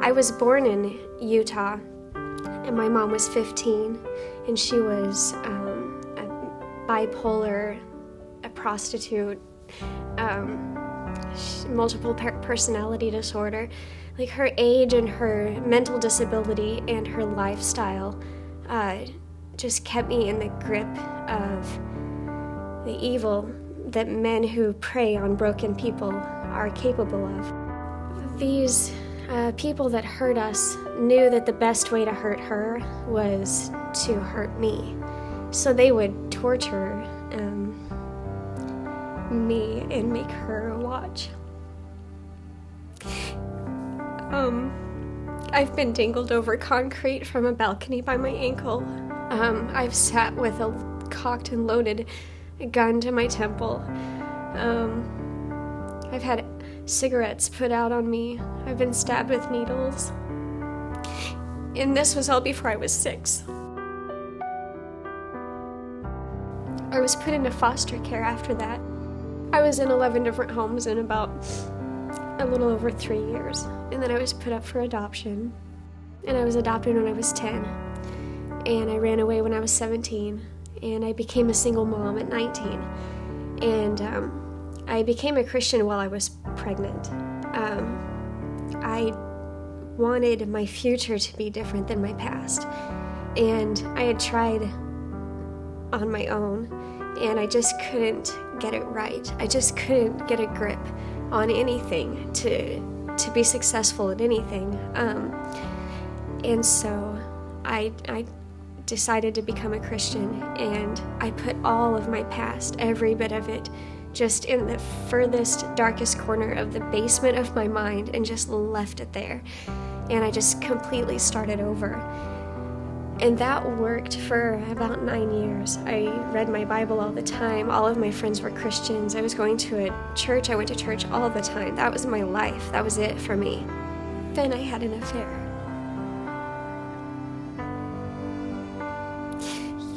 I was born in Utah, and my mom was 15, and she was a bipolar, a prostitute, multiple personality disorder. Like, her age and her mental disability and her lifestyle just kept me in the grip of the evil that men who prey on broken people are capable of. These people that hurt us knew that the best way to hurt her was to hurt me. So they would torture me and make her watch. I've been dangled over concrete from a balcony by my ankle. I've sat with a cocked and loaded gun to my temple. I've had cigarettes put out on me. I've been stabbed with needles. And this was all before I was 6. I was put into foster care after that. I was in 11 different homes in about a little over 3 years. And then I was put up for adoption. And I was adopted when I was 10. And I ran away when I was 17. And I became a single mom at 19. And I became a Christian while I was pregnant. I wanted my future to be different than my past. And I had tried on my own, and I just couldn't get it right. I just couldn't get a grip on anything to be successful at anything. And so I decided to become a Christian, and I put all of my past, every bit of it, just in the furthest, darkest corner of the basement of my mind, and just left it there. And I just completely started over. And that worked for about 9 years. I read my Bible all the time. All of my friends were Christians. I was going to a church. I went to church all the time. That was my life. That was it for me. Then I had an affair.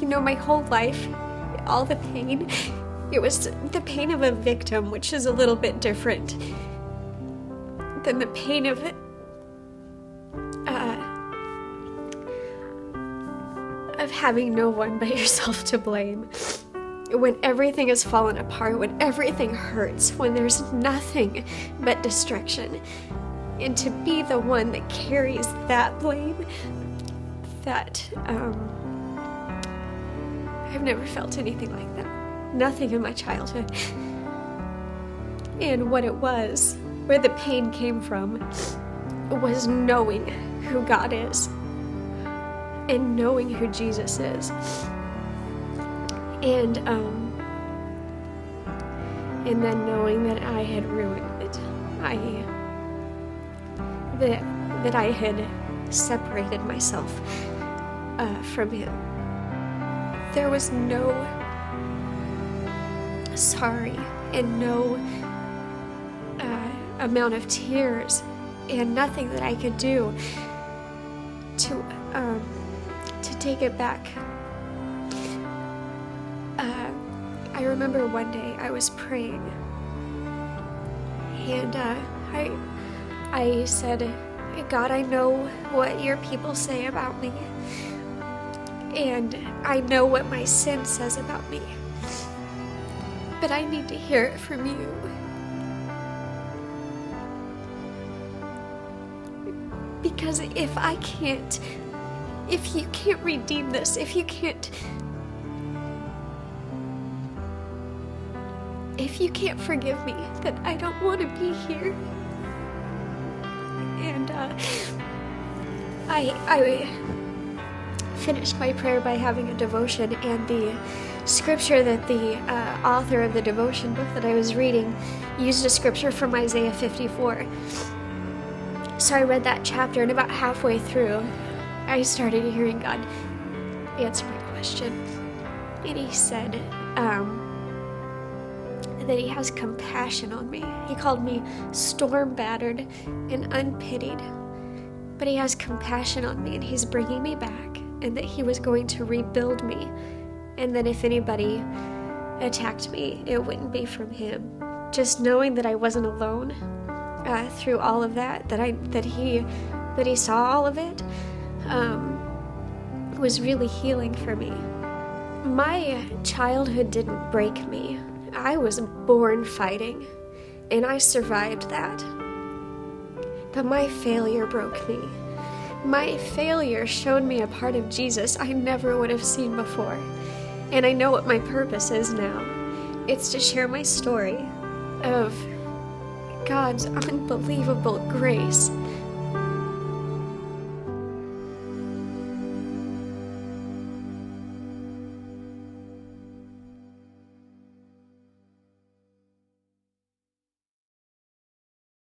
You know, my whole life, all the pain, it was the pain of a victim, which is a little bit different than the pain of having no one but yourself to blame. When everything has fallen apart, when everything hurts, when there's nothing but destruction. And to be the one that carries that blame, that, I've never felt anything like that. Nothing in my childhood. And what it was, where the pain came from, was knowing who God is and knowing who Jesus is. And then knowing that I had ruined it. That I had separated myself from Him. There was no sorry and no amount of tears and nothing that I could do to take it back. I remember one day I was praying, and I said, God, I know what your people say about me, and I know what my sin says about me, but I need to hear it from you. Because if you can't redeem this, if you can't forgive me, then I don't want to be here. And I finished my prayer by having a devotion, and the scripture that the author of the devotion book that I was reading used a scripture from Isaiah 54. So I read that chapter, and about halfway through, I started hearing God answer my question. And He said that He has compassion on me. He called me storm-battered and unpitied. But He has compassion on me, and He's bringing me back, and that He was going to rebuild me. And that if anybody attacked me, it wouldn't be from Him. Just knowing that I wasn't alone through all of that he saw all of it, was really healing for me. My childhood didn't break me. I was born fighting, and I survived that. But my failure broke me. My failure showed me a part of Jesus I never would have seen before. And I know what my purpose is now. It's to share my story of God's unbelievable grace